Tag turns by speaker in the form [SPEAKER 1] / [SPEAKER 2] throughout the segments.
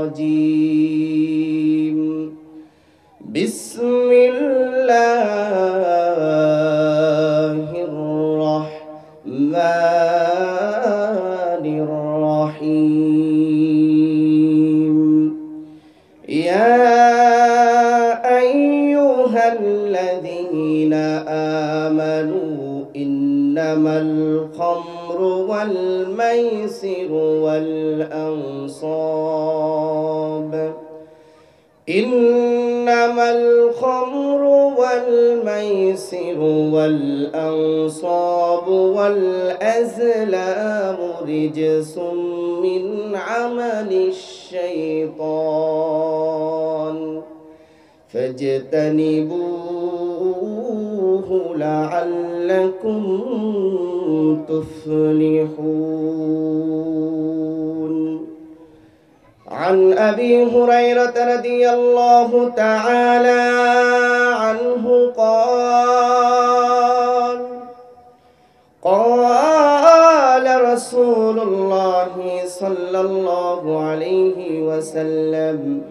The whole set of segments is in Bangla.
[SPEAKER 1] الرجيم بسم الله الرحمن الرحيم يا أيها الذين آمنوا إنما الخمر والميسر والأنصاب إنما الخمر والميسر والأنصاب والأزلام رجس من عمل الشيطان فاجتنبوه لعلكم تفلحون. عن أبي هريرة رضي الله تعالى عنه قال قال رسول الله صلى الله عليه وسلم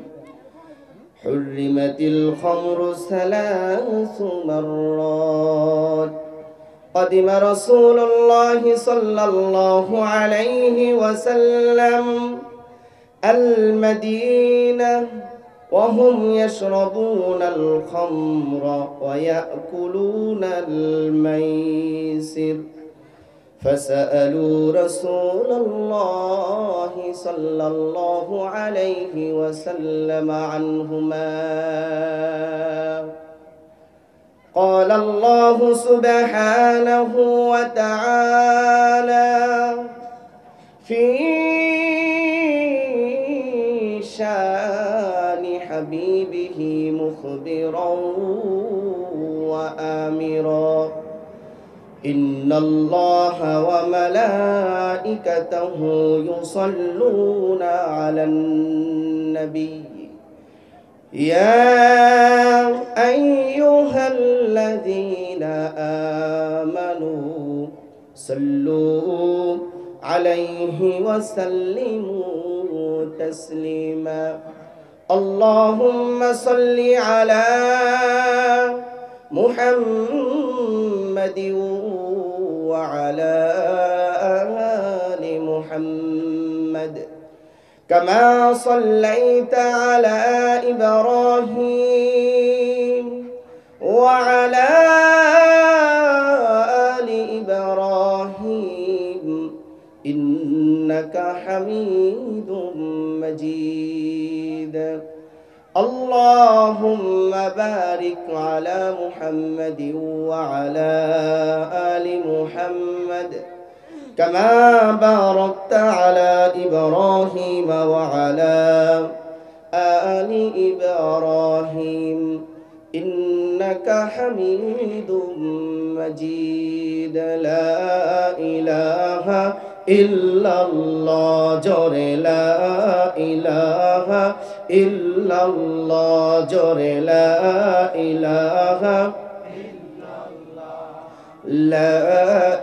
[SPEAKER 1] حرمت الخمر 3 مرات قدم رسول الله صلى الله عليه وسلم المدينة وهم يشربون الخمر ويأكلون الميسر فسألوا رسول الله صلى الله عليه وسلم عنهما قال الله سبحانه وتعالى في شان حبيبه مخبرا وآمرا إن الله وملائكته يصلون على النبي يا أيها الذين آمنوا صلوا عليه وسلموا تسليما اللهم صل على محمد وعلى آل محمد كما صليت على إبراهيم وعلى آل إبراهيم إنك حميد مجيد اللهم بارك على محمد وعلى آل محمد كما باركت على إبراهيم وعلى آل إبراهيم إنك حميد مجيد لا إله إلا الله جور لا إله إلا الله جور لا إله إلا الله لا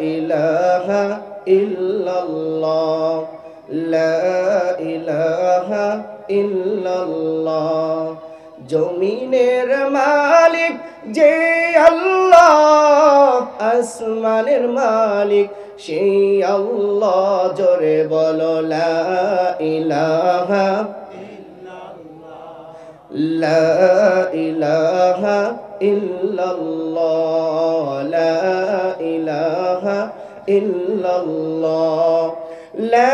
[SPEAKER 1] إله إلا الله لا إله إلا الله জমিনের মালিক যে আল্লাহ আসমানের মালিক সেই আল্লাহ জোরে বলো লা ইলাহা ইল্লাল্লাহ লা ইলাহা ইল্লাল্লাহ লা ইলাহা ইল্লাল্লাহ লা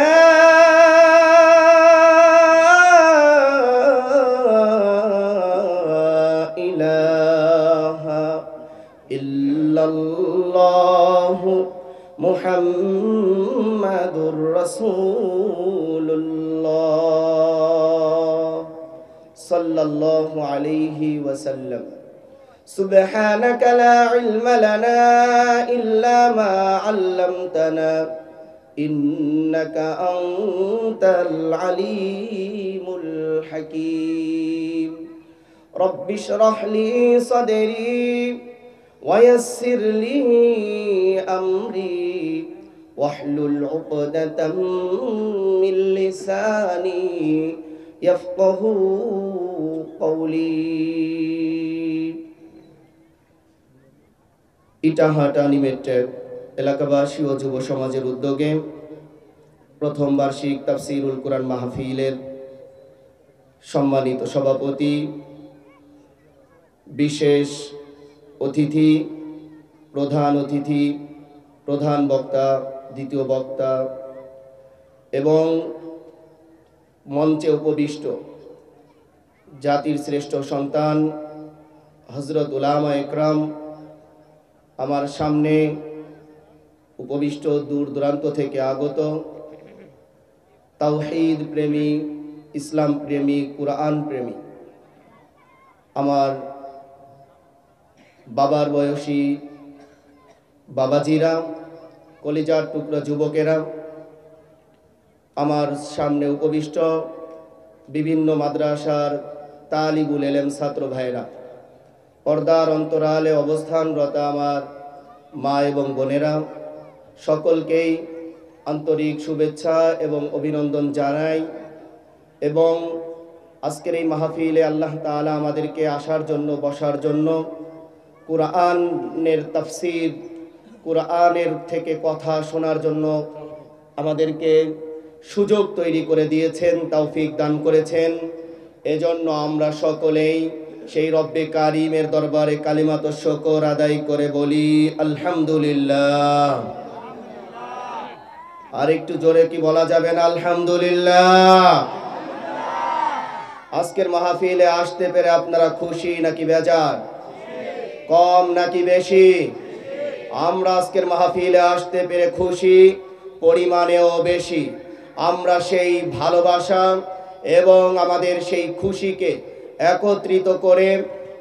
[SPEAKER 1] মুহাম্মাদুর রাসূলুল্লাহ সাল্লাল্লাহু আলাইহি ওয়াসাল্লাম সুবহানাকা লা ইলমা লানা ইল্লা মা 'আল্লামতানা ইন্নাকা আনতাল আলীমুল হাকীম রব্বি ইশরাহ লি সাদরি ويسر لي أمري واحلل عقدة من لساني ইয়াফকাহু কওলি। ইটাহাটা নিমেটের এলাকাবাসী ও যুব সমাজের উদ্যোগে প্রথম বার্ষিক তাফসীরুল কুরআন মাহফিলের সম্মানিত সভাপতি, বিশেষ অতিথি, প্রধান অতিথি, প্রধান বক্তা, দ্বিতীয় বক্তা এবং মঞ্চে উপবিষ্ট জাতির শ্রেষ্ঠ সন্তান হযরত উলামা একরাম, আমার সামনে উপবিষ্ট দূর দূরান্ত থেকে আগত তাওহীদ প্রেমী, ইসলাম প্রেমী, কুরআন প্রেমী, আমার বাবার বয়সী বাবাজিরা, কলিজার টুকরা যুবকেরা, আমার সামনে উপবিষ্ট বিভিন্ন মাদ্রাসার তালিবুল ইলম ছাত্র ভাইরা, পর্দার অন্তরালে অবস্থানরত আমার মা এবং বোনেরা, সকলকেই আন্তরিক শুভেচ্ছা এবং অভিনন্দন জানাই। এবং আজকের এই মাহফিলে আল্লাহ তাআলা আমাদেরকে আসার জন্য, বসার জন্য, কুরআনের তাফসীর, কুরআনের থেকে কথা শোনার জন্য আমাদেরকে সুযোগ তৈরি করে দিয়েছেন, তৌফিক দান করেছেন। এজন্য আমরা সকলেই সেই রব্বে কারিমের দরবারে কালিমাতুশ শুকর আদায় করে বলি আলহামদুলিল্লাহ। আর একটু জোরে কি বলা যাবে না আলহামদুলিল্লাহ? আজকের মাহফিলে আসতে পেরে আপনারা খুশি নাকি বেজার? কম নাকি বেশি? আমরা আজকের মাহফিলে আসতে পেরে খুশি, পরিমাণেও বেশি। আমরা সেই ভালোবাসা এবং আমাদের সেই খুশিকে একত্রিত করে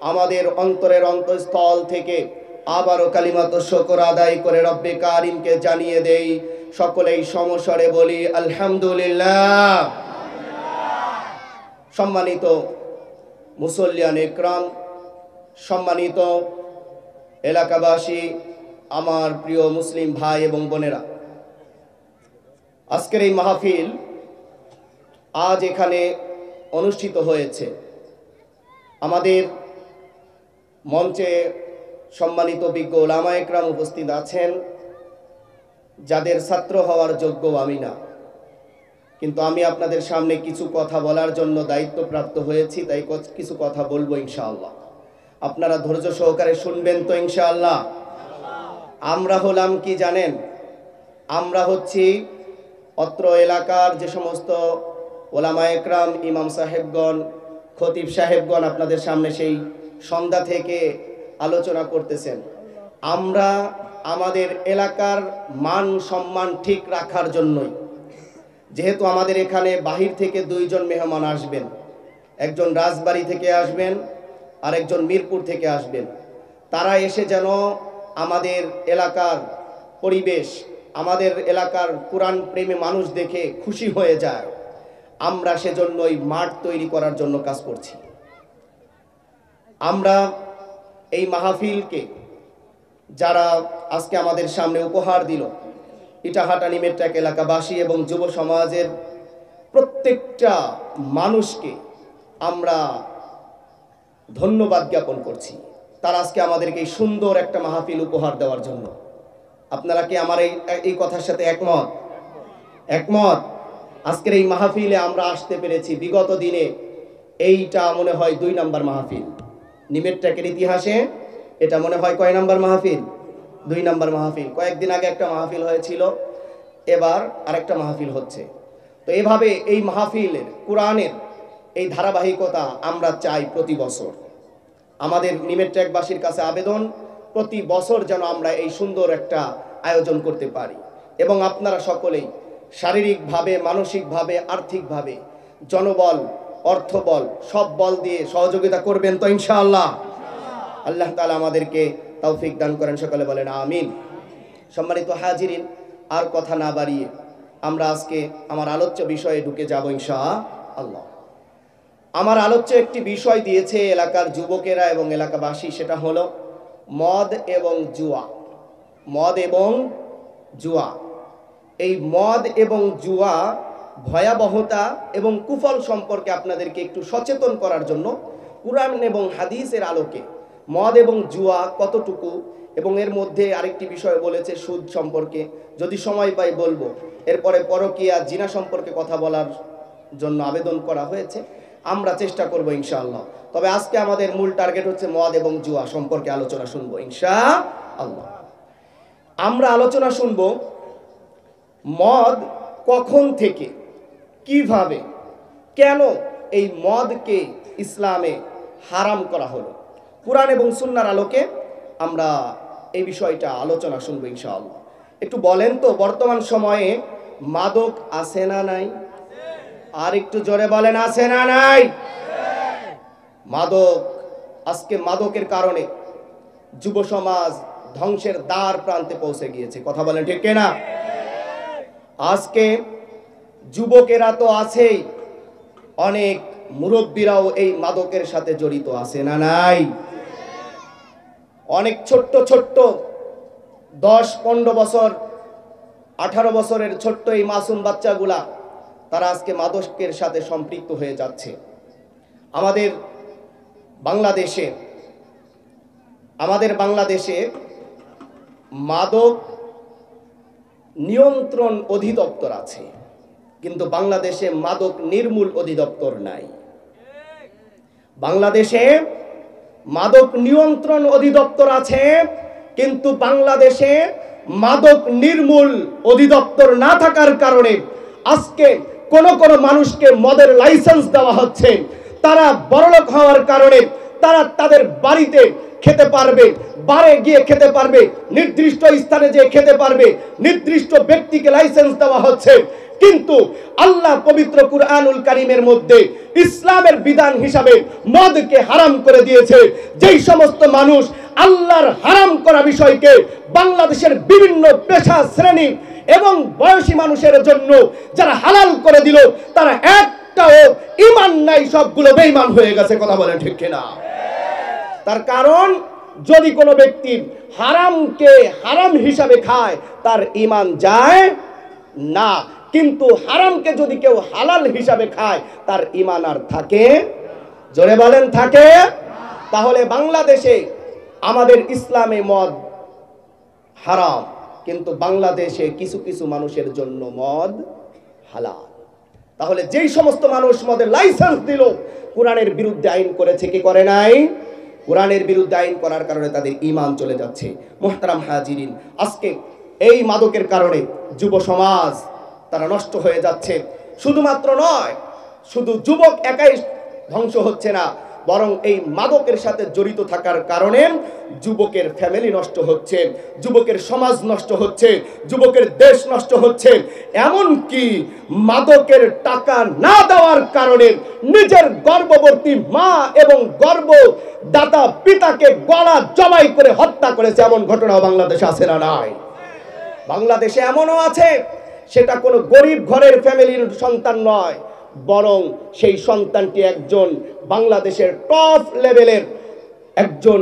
[SPEAKER 1] আমাদের অন্তরের অন্তঃস্থল থেকে আবারও কালিমাতুশ শুকর আদায় করে রব্বে কারিমকে জানিয়ে দেই, সকলেই সমস্বরে বলি আলহামদুলিল্লাহ। সম্মানিত মুসল্লিয়ান একরাম, সম্মানিত এলাকাবাসী, আমার প্রিয় মুসলিম ভাই এবং বোনেরা, আজকের এই মাহফিল আজ এখানে অনুষ্ঠিত হয়েছে। আমাদের মঞ্চে সম্মানিত বিজ্ঞ উলামা একরাম উপস্থিত আছেন, যাদের ছাত্র হওয়ার যোগ্য আমি না, কিন্তু আমি আপনাদের সামনে কিছু কথা বলার জন্য দায়িত্বপ্রাপ্ত হয়েছি, তাই কিছু কথা বলবো ইনশাআল্লাহ। আপনারা ধৈর্য সহকারে শুনবেন তো ইনশাআল্লাহ? আমরা হলাম কি জানেন? আমরা হচ্ছি অত্র এলাকার যে সমস্ত ওলামা একরাম, ইমাম সাহেবগণ, খতিব সাহেবগণ আপনাদের সামনে সেই সন্ধ্যা থেকে আলোচনা করতেছেন। আমরা আমাদের এলাকার মান সম্মান ঠিক রাখার জন্যই, যেহেতু আমাদের এখানে বাহির থেকে দুইজন মেহমান আসবেন, একজন রাজবাড়ী থেকে আসবেন আর একজন মিরপুর থেকে আসবেন, তারা এসে যেন আমাদের এলাকার পরিবেশ, আমাদের এলাকার কোরআন প্রেমী মানুষ দেখে খুশি হয়ে যায়, আমরা সেজন্যই মাঠ তৈরি করার জন্য কাজ করছি। আমরা এই মাহফিলকে যারা আজকে আমাদের সামনে উপহার দিল, ইটাহাটা নিমেট্রাক এলাকাবাসী এবং যুব সমাজের প্রত্যেকটা মানুষকে আমরা ধন্যবাদ জ্ঞাপন করছি। তারা আজকে আমাদেরকে এই সুন্দর একটা মাহফিল উপহার দেওয়ার জন্য। আপনারা কি আমার এই কথার সাথে একমত? একমত? আজকের এই মাহফিলে আমরা আসতে পেরেছি। বিগত দিনে এইটা মনে হয় 2 নাম্বার মাহফিল নিমেট্রাকের ইতিহাসে। এটা মনে হয় কয় নাম্বার মাহফিল? 2 নাম্বার মাহফিল। কয়েকদিন আগে একটা মাহফিল হয়েছিল, এবার আরেকটা মাহফিল হচ্ছে। তো এভাবে এই মাহফিলের, কোরআনের এই ধারাবাহিকতা আমরা চাই প্রতি বছর। আমাদের নিমেট্রাকবাসীর কাছে আবেদন, প্রতি বছর যেন আমরা এই সুন্দর একটা আয়োজন করতে পারি এবং আপনারা সকলেই শারীরিকভাবে, মানসিকভাবে, আর্থিকভাবে, জনবল, অর্থবল, সব বল দিয়ে সহযোগিতা করবেন তো ইনশাআল্লাহ? আল্লাহ তাআলা আমাদেরকে তৌফিক দান করেন, সকলে বলেন আমিন। সম্মানিত হাজিরিন, আর কথা না বাড়িয়ে আমরা আজকে আমার আলোচ্য বিষয়ে ঢুকে যাব ইনশাআল্লাহ। আমার আলোচ্য একটি বিষয় দিয়েছে এলাকার যুবকেরা এবং এলাকাবাসী, সেটা হলো মদ এবং জুয়া। মদ এবং জুয়া। এই মদ এবং জুয়া ভয়াবহতা এবং কুফল সম্পর্কে আপনাদেরকে একটু সচেতন করার জন্য কুরআন এবং হাদিসের আলোকে মদ এবং জুয়া কতটুকু, এবং এর মধ্যে আরেকটি বিষয় বলেছে সুদ সম্পর্কে, যদি সময় পাই বলবো। এরপরে পরকীয়া জিনা সম্পর্কে কথা বলার জন্য আবেদন করা হয়েছে, আমরা চেষ্টা করব ইনশাআল্লাহ। তবে আজকে আমাদের মূল টার্গেট হচ্ছে মদ এবং জুয়া সম্পর্কে আলোচনা শুনবো ইনশাআল্লাহ। আমরা আলোচনা শুনবো মদ কখন থেকে, কিভাবে, কেন এই মদকে ইসলামে হারাম করা হলো। কুরআন এবং সুন্নাহর আলোকে আমরা এই বিষয়টা আলোচনা শুনবো ইনশাআল্লাহ। একটু বলেন তো, বর্তমান সময়ে মাদক আছে না নাই? আর একটু জোরে বলেন, আছে না নাই? মাদক, আজকে মাদকের কারণে যুব সমাজ ধ্বংসের দ্বার প্রান্তে পৌঁছে গিয়েছে। কথা বলেন ঠিক কিনা? আজকে যুবকেরা তো আছেই, অনেক মুরব্বীরাও এই মাদকের সাথে জড়িত আছে না নাই? অনেক ছোট্ট ছোট্ট 10-15 বছর 18 বছরের ছোট্ট এই মাসুম বাচ্চাগুলা তারা আজকে মাদকের সাথে সম্পৃক্ত হয়ে যাচ্ছে। আমাদের বাংলাদেশে মাদক নিয়ন্ত্রণ অধিদপ্তর আছে, কিন্তু বাংলাদেশে মাদক নির্মূল অধিদপ্তর নাই। বাংলাদেশে মাদক নিয়ন্ত্রণ অধিদপ্তর আছে, কিন্তু বাংলাদেশে মাদক নির্মূল অধিদপ্তর না থাকার কারণে আজকে কোন মানুষকে মদের লাইসেন্স দেওয়া হচ্ছে। তারা বড়লোক হওয়ার কারণে তারা তাদের বাড়িতে খেতে পারবে, বারে গিয়ে খেতে পারবে, নির্দিষ্ট স্থানে যেয়ে খেতে পারবে, নির্দিষ্ট ব্যক্তিকে লাইসেন্স দেওয়া হচ্ছে। কিন্তু আল্লাহ পবিত্র কুরআনুল কারীমের মধ্যে ইসলামের বিধান হিসাবে মদকে হারাম করে দিয়েছে। যেই সমস্ত মানুষ আল্লাহর হারাম করা বিষয়কে বাংলাদেশের বিভিন্ন পেশা শ্রেণী এবং বয়সী মানুষের জন্য যারা হালাল করে দিল, তারা একটাও ঈমান নাই, সবগুলো বেঈমান হয়ে গেছে। কথা বলেন ঠিক কিনা? তার কারণ, যদি কোনো ব্যক্তি হারামকে হারাম হিসাবে খায় তার ঈমান যায় না, কিন্তু হারামকে যদি কেউ হালাল হিসাবে খায় তার ঈমান আর থাকে? জোরে বলেন, থাকে? তাহলে বাংলাদেশে আমাদের ইসলামে মদ হারাম, কিন্তু বাংলাদেশে কিছু কিছু মানুষের জন্য মদ হালাল। তাহলে যেই সমস্ত মানুষ মদের লাইসেন্স দিল, কোরআনের বিরুদ্ধে আইন করেছে কি করে নাই? কোরআনের বিরুদ্ধে আইন করার কারণে তাদের ঈমান চলে যাচ্ছে। মুহতারাম হাজিরিন, আজকে এই মাদকের কারণে যুব সমাজ তারা নষ্ট হয়ে যাচ্ছে। শুধুমাত্র নয়, শুধু যুবক একাই ধ্বংস হচ্ছে না, বরং এই মাদকের সাথে জড়িত থাকার কারণে যুবকের ফ্যামিলি নষ্ট হচ্ছে, যুবকের সমাজ নষ্ট হচ্ছে, যুবকের দেশ নষ্ট হচ্ছে। এমনকি মাদকের টাকা না দেওয়ার কারণে নিজের গর্ভবতী মা এবং গর্ভদাতা পিতাকে গলা জবাই করে হত্যা করেছে। এমন ঘটনাও বাংলাদেশে আছে না নাই? বাংলাদেশে এমনও আছে, সেটা কোনো গরিব ঘরের ফ্যামিলির সন্তান নয়, বরং সেই সন্তানটি একজন বাংলাদেশের টপ লেভেলের একজন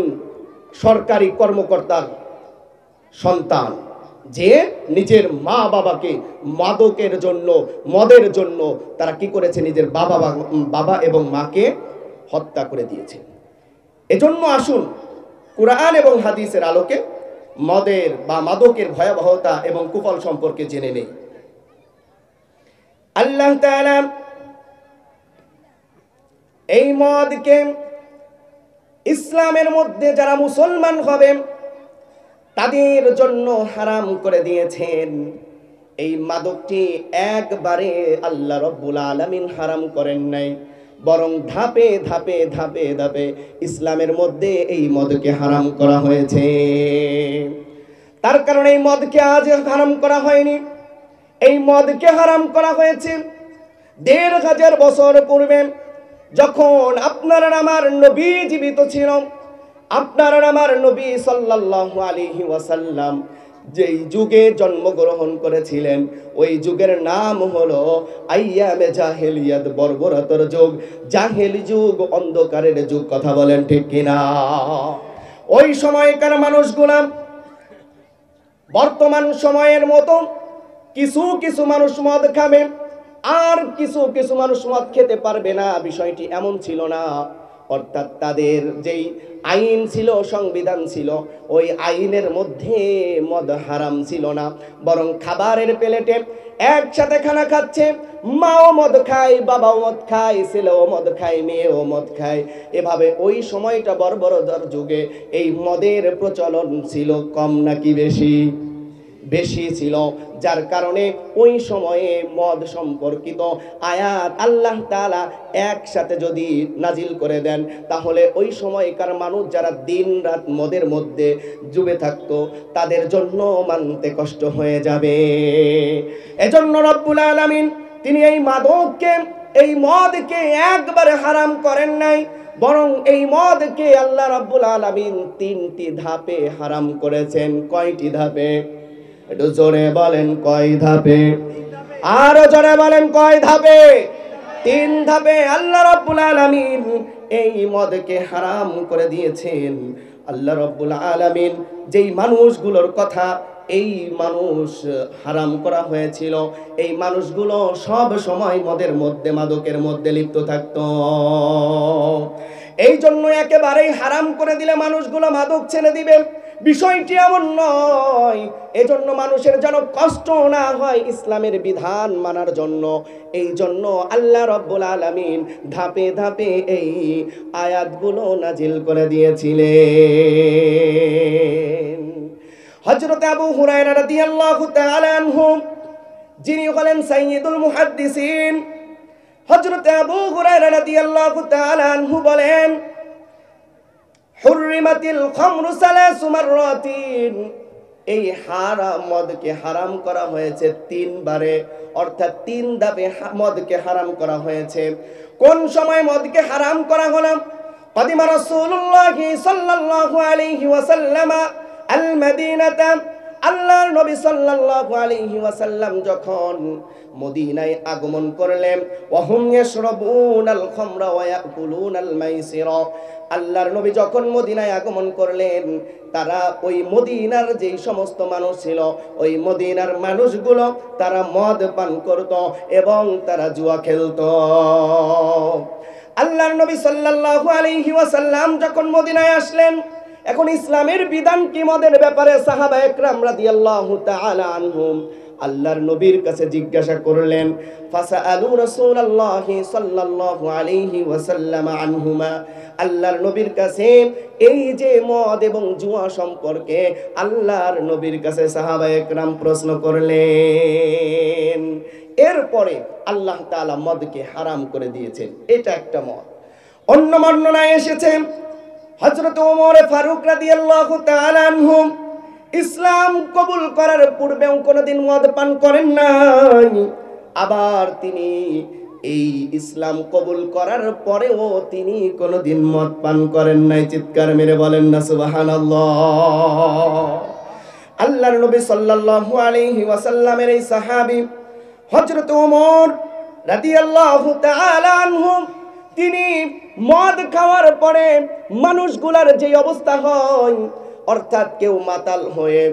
[SPEAKER 1] সরকারি কর্মকর্তার সন্তান, যে নিজের মা বাবাকে মাদকের জন্য, মদের জন্য তারা কি করেছে, নিজের বাবা এবং মাকে হত্যা করে দিয়েছে। এজন্য আসুন কুরআন এবং হাদিসের আলোকে মদের বা মাদকের ভয়াবহতা এবং কুফল সম্পর্কে জেনে নেই। আল্লাহ তাআলা এই মদকে ইসলামের মধ্যে যারা মুসলমান হবে তাদের জন্য হারাম করে দিয়েছেন। এই মাদকটি একবারে আল্লাহ রাব্বুল আলামিন হারাম করেন নাই, বরং ধাপে ধাপে ধাপে ধাপে ইসলামের মধ্যে এই মদকে হারাম করা হয়েছে। তার কারণে এই মদকে আজ হারাম করা হয়নি, এই মদকে হারাম করা হয়েছে ১৫০০ বছর পূর্বে, যখন আপনার আমার নবী জীবিত ছিল। আপনার আমার নবী সাল্লাল্লাহু আলাইহি ওয়াসাল্লাম যেই যুগে জন্মগ্রহণ করেছিলেন, ওই যুগের নাম হলো আইয়ামে জাহেলিয়াত, বর্বরতার যুগ, জাহেলি যুগ, অন্ধকারের যুগ। কথা বলেন ঠিক কিনা? ওই সময়কার মানুষগুলা বর্তমান সময়ের মতো কিছু কিছু মানুষ মদ খাবে, আর কিছু কিছু মানুষ মদ খেতে পারবে না, বিষয়টি এমন ছিল না। অর্থাৎ তাদের যেই আইন ছিল, সংবিধান ছিল, ওই আইনের মধ্যে মদ হারাম ছিল না। বরং খাবারের প্লেটে একসাথে খানা খাচ্ছে, মাও মদ খায়, বাবাও মদ খায়, ছেলেও মদ খায়, মেয়েও মদ খায়। এভাবে ওই সময়টা বর্বরতার যুগে এই মদের প্রচলন ছিল কম নাকি বেশি? বেশি ছিল। যার কারণে ওই সময়ে মদ সম্পর্কিত আয়াত আল্লাহ তাআলা একসাথে যদি নাজিল করে দেন, তাহলে ওই সময়কার মানুষ যারা দিন রাত মদের মধ্যে ডুবে থাকতো, তাদের জন্য মানতে কষ্ট হয়ে যাবে। এজন্য রব্বুল আলামিন তিনি এই মাদককে, এই মদকে একবারে হারাম করেন নাই, বরং এই মদকে আল্লাহ রাব্বুল আলামিন 3টি ধাপে হারাম করেছেন। কয়টি ধাপে? একটু জোরে বলেন, কয় ধাপে? আরো জোরে বলেন, কয় ধাপে? 3 ধাপে আল্লাহ রাব্বুল আলামিন এই মদকে হারাম করে দিয়েছেন। আল্লাহ রাব্বুল আলামিন যেই মানুষগুলোর কথা এই মানুষ হারাম করা হয়েছিল, এই মানুষগুলো সব সময় মদের মধ্যে, মাদকের মধ্যে লিপ্ত থাকতো। এই জন্য একেবারেই হারাম করে দিলে মানুষগুলো মাদক ছেড়ে দিবে, বিষয়টি এমন নয়। এজন্য মানুষের যেন কষ্ট না হয় ইসলামের বিধান মানার জন্য, এই জন্য আল্লাহ রাব্বুল আলামিন ধাপে ধাপে এই আয়াতগুলো নাজিল করে দিয়েছিলেন। হযরত আবু হুরায়রা রাদিয়াল্লাহু তাআলা আনহু, যিনি হলেন সাইয়্যিদুল মুহাদ্দিসিন, হযরত আবু হুরায়রা রাদিয়াল্লাহু তাআলা আনহু বলেন, হুররিমাতিল খামরু সালাসু মাররাতিন, এই হারাম মদকে হারাম করা হয়েছে 3 বারে, অর্থাৎ 3 ধাপে মদকে হারাম করা হয়েছে। কোন সময় মদকে হারাম করা হলো? কাদিমা রাসূলুল্লাহ সাল্লাল্লাহু আলাইহি ওয়াসাল্লাম আল মদিনাতা, আল্লাহর নবী সাল্লাল্লাহু আলাইহি ওয়াসাল্লাম যখন মদিনায় আগমন করলেন, ওয়াহুম ইয়াশরাবুনাল খামরা ওয়া ইয়াকুলুনাল মাইসিরা, আল্লাহর নবী যখন মদিনায় আগমন করলেন, তারা ওই মদিনার যেই সমস্ত মানুষ ছিল, ওই মদিনার মানুষগুলো তারা মদ পান করত এবং তারা জুয়া খেলতো। আল্লাহর নবী সাল্লাল্লাহু আলাইহি ওয়াসাল্লাম যখন মদিনায় আসলেন, এখন ইসলামের বিধান কি মদের ব্যাপারে সাহাবা একরাম রাদিয়াল্লাহু তাআলা আনহুম আল্লাহর নবীর কাছে জিজ্ঞাসা করলেন। ফাসাআলু রাসূলুল্লাহি সাল্লাল্লাহু আলাইহি ওয়াসাল্লাম আনহুমা, আল্লাহর নবীর কাছে এই যে মদ এবং জুয়া সম্পর্কে আল্লাহর নবীর কাছে সাহাবা একরাম প্রশ্ন করলেন। এরপরে আল্লাহ তাআলা মদকে হারাম করে দিয়েছেন। এটা একটা মদ। অন্য বর্ণনায় এসেছে হযরত ওমর ফারুক রাদিয়াল্লাহু তাআলা আনহু ইসলাম কবুল করার পূর্বেও কোনোদিন মদ পান করেন নাই, আবার তিনি এই ইসলাম কবুল করার পরেও তিনি কোনোদিন মদ পান করেন নাই। চিৎকার মেরে বলেন না সুবহানাল্লাহ। আল্লাহর নবী সাল্লাল্লাহু আলাইহি ওয়াসাল্লামের এই সাহাবী হযরত ওমর রাদিয়াল্লাহু তাআলা আনহু, তিনি মদ খাওয়ার পরে মানুষগুলার যে অবস্থা হয়, অর্থাৎ কেউ মাতাল হয়ে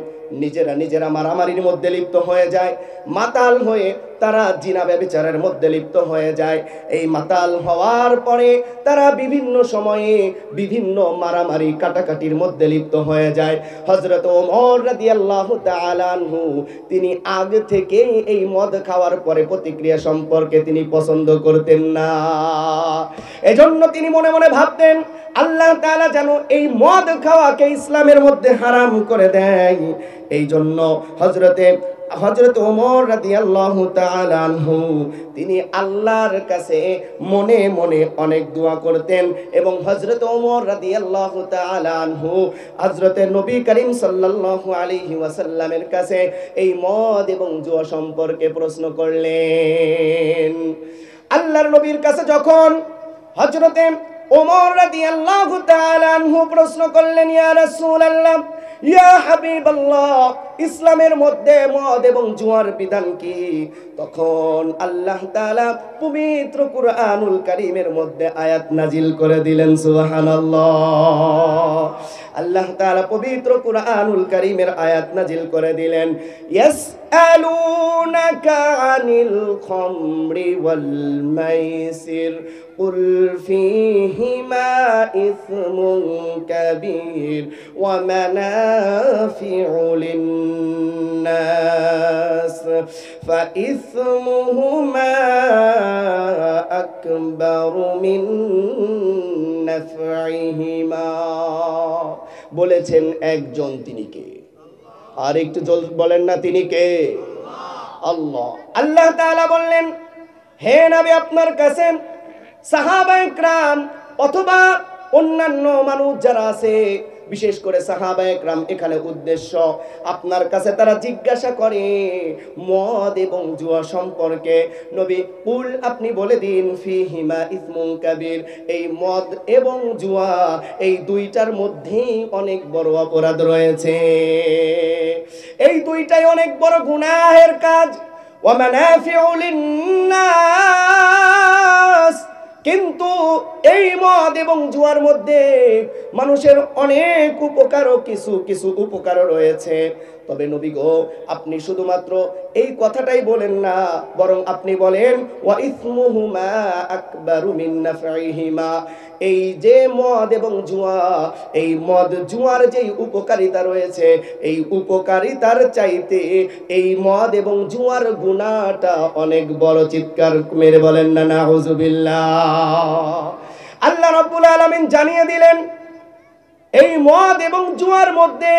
[SPEAKER 1] নিজেরা মারামারির মধ্যে লিপ্ত হয়ে যায়, মাতাল হয়ে তারা জিনা ব্যভিচারের মধ্যে লিপ্ত হয়ে যায়। এই মাতাল হওয়ার পরে তারা বিভিন্ন সময়ে বিভিন্ন মারামারি কাটাকাটির মধ্যে লিপ্ত হয়ে যায়। হযরত ওমর রাদিয়াল্লাহু তাআলা আনহু, তিনি আগে থেকে এই মদ খাওয়ার পরে প্রতিক্রিয়া সম্পর্কে তিনি পছন্দ করতেন না। এজন্য তিনি মনে মনে ভাবতেন, আল্লাহ তাআলা যেন এই মদ খাওয়াকে ইসলামের মধ্যে হারাম করে দেয়। এই জন্য হযরত ওমর রাদিয়াল্লাহু তাআলা আনহু, তিনি আল্লাহর কাছে মনে মনে অনেক দোয়া করতেন এবং হযরত ওমর রাদিয়াল্লাহু তাআলা আনহু হযরতে নবী করিম সাল্লাল্লাহু আলাইহি ওয়াসাল্লামের কাছে এই মদ এবং জুয়া সম্পর্কে প্রশ্ন করলেন। আল্লাহর নবীর কাছে যখন হযরতে ওমর রাদিয়াল্লাহু তাআলা আনহু প্রশ্ন করলেন, ইয়া রাসূলুল্লাহ, ইয়া হাবিবাল্লাহ, ইসলামের মধ্যে মদ এবং জুয়ার বিধান কি, তখন আল্লাহ তাআলা পবিত্র কুরআনুল কারীমের মধ্যে আয়াত নাজিল করে দিলেন। সুবহানাল্লাহ। আল্লাহ তাআলা পবিত্র কুরআনুল কারীমের আয়াত নাজিল করে দিলেন, ইয়াসআলুনাকা আনিল খামরি ওয়াল মাইসির কুল ফীহিমা ইসমুন কাবীর ওয়া মানাফিউ লিন-নাস ফাইসমুহুমা আকবারু মিন নাফইহিমা। বলেছেন একজন, তিনি কে? আর একটু বলেন না, তিনি কে? আল্লাহ। আল্লাহ তাআলা বললেন, হে নবী, আপনার কাছে সাহাবায়ে কেরাম অথবা অন্যান্য মানুষ যারা আছে, বিশেষ করে সাহাবায়ে কেরাম এখানে উদ্দেশ্য, আপনার কাছে তারা জিজ্ঞাসা করে মদ এবং জুয়া সম্পর্কে। নবী, কুল, আপনি বলে দিন, ফীহিমা ইসমুন কাবীর, এই মদ এবং জুয়া এই দুইটার মধ্যেই অনেক বড় অপরাধ রয়েছে, এই দুইটাই অনেক বড় গুনাহের কাজ। ওয়া মানাফিউ লিন-নাস, কিন্তু এই মদ এবং জুয়ার মধ্যে মানুষের অনেক উপকারও কিছু উপকারও রয়েছে। তবে নবী গো, আপনি শুধুমাত্র এই কথাটাই বলেন না, বরং আপনি বলেন ওয়া ইসমুহুমা আকবারু মিন নাফইহিমা। এই যে মদ এবং জুয়া, এই মদ জুয়ার যেই উপকারিতা রয়েছে, এই উপকারিতার চাইতে এই মদ এবং জুয়ার গুনাহটা অনেক বড়। চিৎকার মেরে বলেন না নাউযুবিল্লাহ। আল্লাহ রাব্বুল আলামিন জানিয়ে দিলেন, এই মদ এবং জুয়ার মধ্যে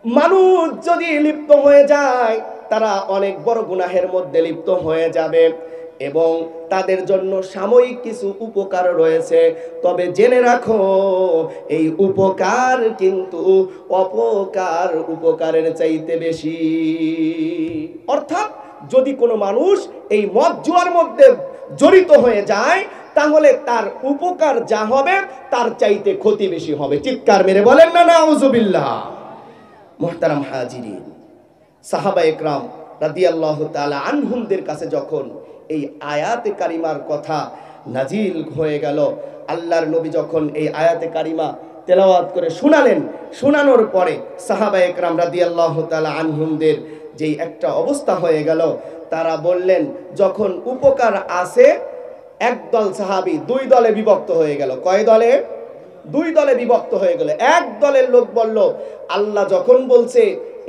[SPEAKER 1] মানুষ যদি লিপ্ত হয়ে যায়, তারা অনেক বড় গুনাহের মধ্যে লিপ্ত হয়ে যাবে এবং তাদের জন্য সাময়িক কিছু উপকার রয়েছে। তবে জেনে রাখো, এই উপকার কিন্তু উপকারের চাইতে বেশি। অর্থাৎ যদি কোনো মানুষ এই মদ জুয়ার মধ্যে জড়িত হয়ে যায়, তাহলে তার উপকার যা হবে তার চাইতে ক্ষতি বেশি হবে। চিৎকার মেরে বলেন না নাউযুবিল্লাহ। মুহতারাম হাজিরিন, সাহাবায়ে কেরাম রাদিয়াল্লাহু তাআলা আনহুমদের কাছে যখন এই আয়াতে কারিমার কথা নাজিল হয়ে গেল, আল্লাহর নবী যখন এই আয়াতে কারিমা তেলাওয়াত করে শোনালেন, শোনানোর পরে সাহাবায়ে কেরাম রাদিয়াল্লাহু তাআলা আনহুমদের যেই একটা অবস্থা হয়ে গেল, তারা বললেন, যখন উপকার আসে, একদল সাহাবী দুই দলে বিভক্ত হয়ে গেল। কয় দলে? দুই দলে বিভক্ত হয়ে গেল। এক দলের লোক বলল, আল্লাহ যখন বলছে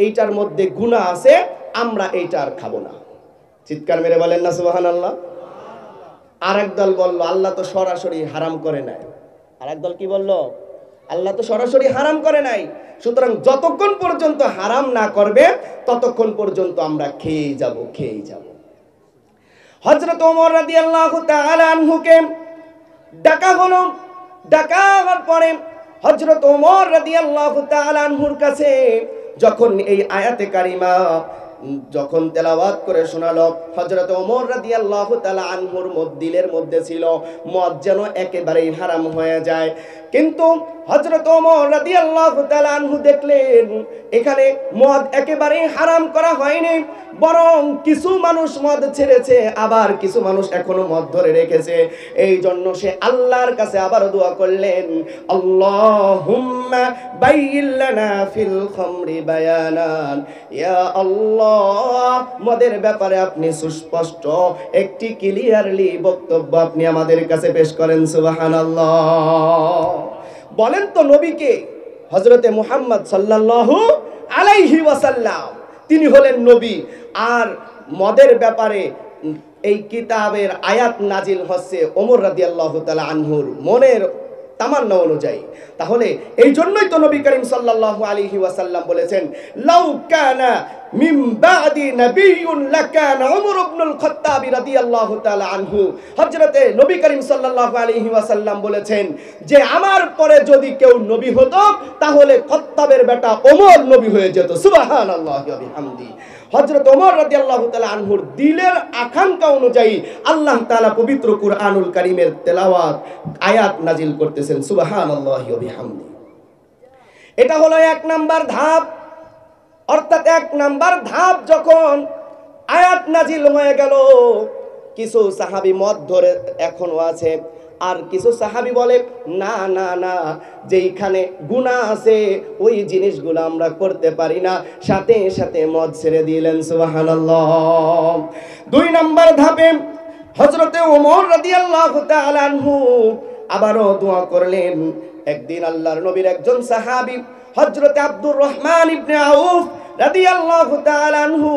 [SPEAKER 1] এইটার মধ্যে গুনাহ আছে, আমরা এইটা আর খাবো না। চিৎকার মেরে বলেন না সুবহানাল্লাহ। আর এক দল বলল, আল্লাহ তো সরাসরি হারাম করে নাই। আর এক দল কি বলল? আল্লাহ তো সরাসরি হারাম করে নাই, সুতরাং যতক্ষণ পর্যন্ত হারাম না করবে ততক্ষণ পর্যন্ত আমরা খেয়েই যাব। হযরত ওমর রাদিয়াল্লাহু তাআলা আনহুকে ডাকা হলো। ডাকা হওয়ার পরে হযরত ওমর রাদিয়াল্লাহু তাআলা আনহুর কাছে যখন এই আয়াতে কারিমা যখন তেলাওয়াত করে শোনালো, হযরত ওমর রাদিয়াল্লাহু তাআলা আনহুর দিলের মধ্যে ছিল মদ যেন একেবারেই হারাম হয়ে যায়। কিন্তু হযরত ওমর রাদিয়াল্লাহু তাআলা আনহু দেখলেন এখানে মদ একেবারেই হারাম করা হয়নি, বরং কিছু মানুষ মদ ছেড়েছে, আবার কিছু মানুষ এখনো মদ ধরে রেখেছে। এই জন্য সে আল্লাহর কাছে আবার দোয়া করলেন, আল্লাহুম্মা বাইয়িন লানা ফিল খামরি বায়ানান। ইয়া আল্লাহ, মদের ব্যাপারে আপনি সুস্পষ্ট একটি ক্লিয়ারলি বক্তব্য আপনি আমাদের কাছে পেশ করেন। সুবহানাল্লাহ। বলেন তো নবীকে, হযরতে মুহাম্মদ সাল্লাল্লাহু আলাইহি ওয়াসাল্লাম, তিনি হলেন নবী, আর মদের ব্যাপারে এই কিতাবের আয়াত নাজিল হচ্ছে ওমর রাদিয়াল্লাহু তাআলা আনহুর মনের তামান্না অনুযায়ী। তাহলে এই জন্যই তো নবী করিম সাল্লাল্লাহু আলাইহি ওয়াসাল্লাম বলেছেন, লাউ কানা মিন বাদি নাবিয়্যুন লাকানা ওমর ইবনুল খাত্তাব রাদিয়াল্লাহু তাআলা আনহু। হযরতে নবী করিম সাল্লাল্লাহু আলাইহি ওয়াসাল্লাম বলেছেন যে আমার পরে যদি কেউ নবী হতো তাহলে খাত্তাবের বেটা ওমর নবী হয়ে যেত। সুবহানাল্লাহি ওয়া বিহামদি। হযরত ওমর রাদিয়াল্লাহু তাআলা আনহুর দিলের আকাঙ্ক্ষা অনুযায়ী আল্লাহ তাআলা পবিত্র কুরআনুল কারীমের তেলাওয়াত আয়াত নাজিল করতেছেন। সুবহানাল্লাহি ওয়া বিহামদি। এটা হলো এক নাম্বার ধাপ। অর্থাৎ 1 নাম্বার ধাপ যখন আয়াত নাজিল হয়ে গেল, কিছু সাহাবী মদ ধরে এখনো আছে, আর কিছু সাহাবী বলে না না না, যেইখানে গুনাহ আছে ওই জিনিসগুলো আমরা করতে পারি না, সাথে সাথে মদ ছেড়ে দিলেন। সুবহানাল্লাহ। 2 নাম্বার ধাপে হযরতে ওমর রাদিয়াল্লাহু তাআলা আনহু আবারও দোয়া করলেন। একদিন আল্লাহর নবীর একজন সাহাবী হযরতে আব্দুর রহমান ইবনে আউফ রাদিয়াল্লাহু তাআলা আনহু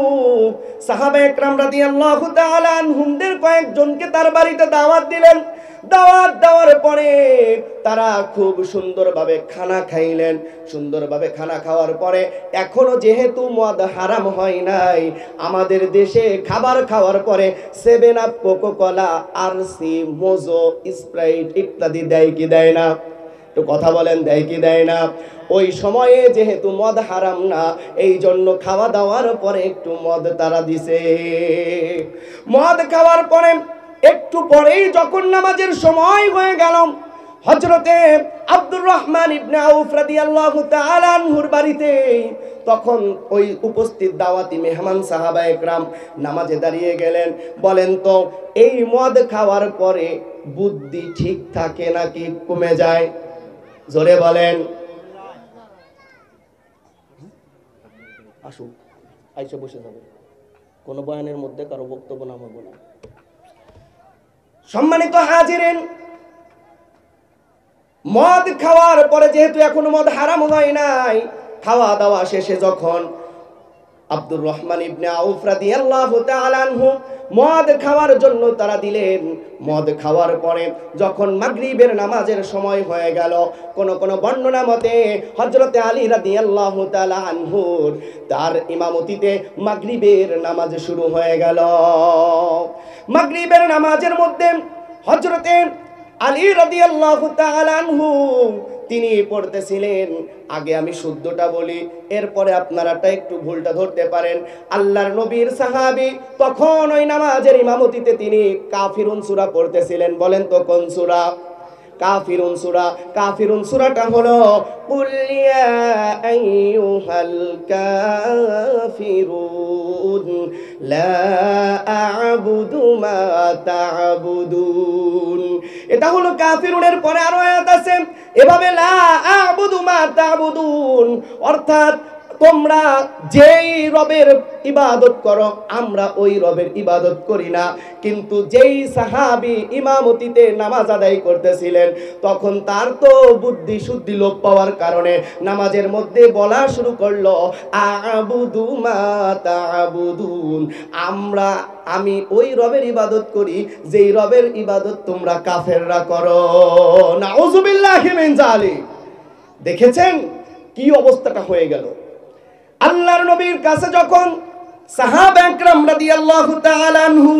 [SPEAKER 1] সাহাবায়ে কেরাম রাদিয়াল্লাহু তাআলা আনহুমদের কয়েকজনকে তার বাড়িতে দাওয়াত দিলেন। দাওয়াত দেওয়ার পরে তারা খুব সুন্দরভাবে খানা খাইলেন। সুন্দরভাবে খানা খাওয়ার পরে এখনো যেহেতু মদ হারাম হয় নাই, আমাদের দেশে খাবার খাওয়ার পরে 7 up, Coca Cola, RC, Mojo, Sprite ইত্যাদি দেয় কি দেয় না? একটু কথা বলেন, দেয় কি দেয় না? ওই সময়ে যেহেতু মদ হারাম না, এই জন্য খাওয়া দাওয়ার পরে একটু মদ তারা দিছে। মদ খাওয়ার পরে একটু পরেই যখন নামাজের সময় হয়ে গেল, হযরতে আব্দুর রহমান ইবনে আউফ রাদিয়াল্লাহু তাআলা আনহুর বাড়িতে তখন ওই উপস্থিত দাওয়াতি মেহমান সাহাবায়ে কেরাম নামাজে দাঁড়িয়ে গেলেন। বলেন তো, এই মদ খাওয়ার পরে বুদ্ধি ঠিক থাকে নাকি কমে যায়? জোরে বলেন। আসুক, আইসা বসে যাবে, কোনো বয়ানের মধ্যে কারো বক্তব্য না হবে না। সম্মানিত হাজিরিন, মদ খাওয়ার পরে যেহেতু এখনো মদ হারাম হয় নাই, খাওয়া দাওয়া শেষে যখন আব্দুর রহমান ইবনে আউফ রাদিয়াল্লাহু তাআলা আনহু মদ খাওয়ার জন্য তারা দিলেন। মদ খাওয়ার পরে যখন মাগরিবের নামাজের সময় হয়ে গেল, কোন কোন বর্ণনা মতে হযরতে আলী রাদিয়াল্লাহু তাআলা আনহুর তার ইমামতিতে মাগরিবের নামাজ শুরু হয়ে গেল। মাগরিবের নামাজের মধ্যে হযরতে আলী রাদিয়াল্লাহু তাআলা আনহু তিনি পড়তেছিলেন। আগে আমি শুদ্ধটা বলি, এরপরে আপনারাটা একটু ভুলটা ধরতে পারেন। আল্লাহর নবীর সাহাবী তখন ওই নামাজের ইমামতিতে তিনি কাফিরুন সূরা পড়তেছিলেন। বলেন তো কোন সূরা? কাফিরুন সূরা। কাফিরুন সূরাটা হলো কুল ইয়া আইয়ুহাল কাফিরুন লা আ'বুদু মা তা'বুদুন। এটা হলো কাফিরুনের পরে আরো আয়াত আছে এভাবে, লা আ'বুদু মা তা'বুদুন, অর্থাৎ তোমরা যেই রবের ইবাদত করো আমরা ওই রবের ইবাদত করি না। কিন্তু যেই সাহাবী ইমামতিতে নামাজ আদায় করতেছিলেন তখন তার তো বুদ্ধি শুদ্ধি লোপ পাওয়ার কারণে নামাজের মধ্যে বলা শুরু করলো আ'বুদু মা তা'বুদুন, আমি ওই রবের ইবাদত করি যেই রবের ইবাদত তোমরা কাফেররা করো। নাউযুবিল্লাহি মিন যালিক। দেখেছেন কি অবস্থাটা হয়ে গেল? আল্লাহর নবীর কাছে যখন সাহাবা একরাম রাদিয়াল্লাহু তাআলা আনহু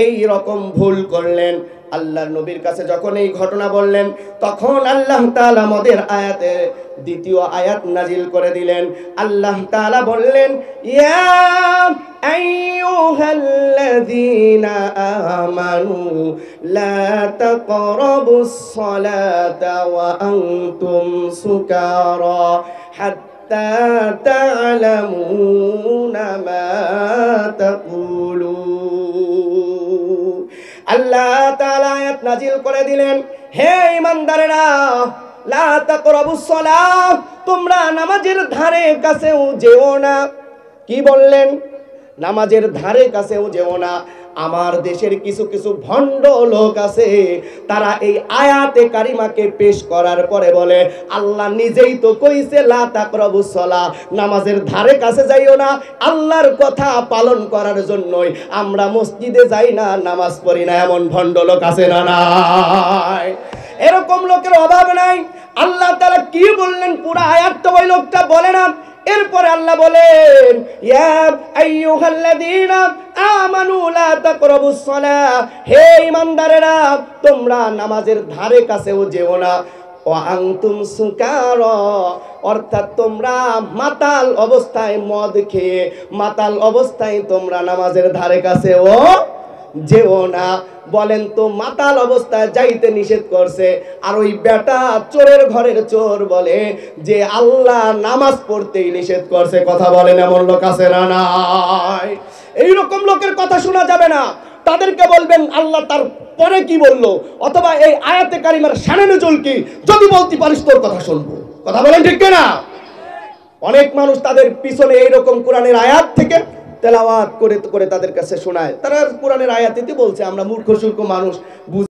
[SPEAKER 1] এই রকম ভুল করলেন, আল্লাহর নবীর কাছে যখন এই ঘটনা বললেন, তখন আল্লাহ তাআলা মদের আয়াতে দ্বিতীয় আয়াত নাজিল করে দিলেন। আল্লাহ তাআলা বললেন, ইয়া আইয়ুহাল্লাযীনা আমানু লা তাকরাবুস সালাতা ওয়া আনতুম সুকারা হাত্তা তা'লামুনা মা তাকুলুন। আল্লাহ তাআলা আয়াত নাজিল করে দিলেন, হে ঈমানদারেরা, লা তাকরাবুস সালাহ, তোমরা নামাজের ধারে কাছেও যেও না। কি বললেন? নামাজের ধারে কাছেও যেও না। আমার দেশের কিছু কিছু ভণ্ড লোক আছে, তারা এই আয়াতে কারিমাকে পেশ করার পরে বলে আল্লাহ নিজেই তো কইছে লা তাকরাবুস সালাহ, নামাজের ধারে কাছে যাইও না। আল্লাহর কথা পালন করার জন্যই আমরা মসজিদে যাই না, নামাজ পড়ি না। এমন ভণ্ড লোক আছে না নাই? এরকম লোকের অভাব নাই। আল্লাহ তাআলা কি বললেন পুরো আয়াতটা ওই লোকটা বলে না। এরপরে আল্লাহ বলেন, ইয়া আইয়ুহাল্লাযীনা আমানু লা তাকরাবুস সালাহ, হে ঈমানদারেরা তোমরা নামাজের ধারে কাছেও যেও না। ওয়া আনতুম সুকারা, অর্থাৎ তোমরা মাতাল অবস্থায় মদ খেয়ে মাতাল অবস্থায় তোমরা নামাজের ধারে কাছেও যেও না। বলেন তো মাতাল অবস্থায় যাইতে নিষেধ করছে, আর ওই বেটা চোরের ঘরের চোর বলে যে আল্লাহ নামাজ পড়তেই নিষেধ করছে। কথা বলেন, এমন লোক আছে না নাই? এইরকম লোকের কথা শোনা যাবে না। তাদেরকে বলবেন আল্লাহ তার পরে কি বললো, অথবা এই আয়াতে কারিমার শানে নুজুল কি, যদি বলতে পারিস তোর কথা শুনবো। কথা বলেন ঠিক কিনা? অনেক মানুষ তাদের পিছনে এইরকম কোরআনের আয়াত থেকে তেলাওয়াত করে করে তাদের কাছে শোনায়। তারা কোরআনের আয়াতেতে বলছে, আমরা মূর্খ সূর্খ মানুষ।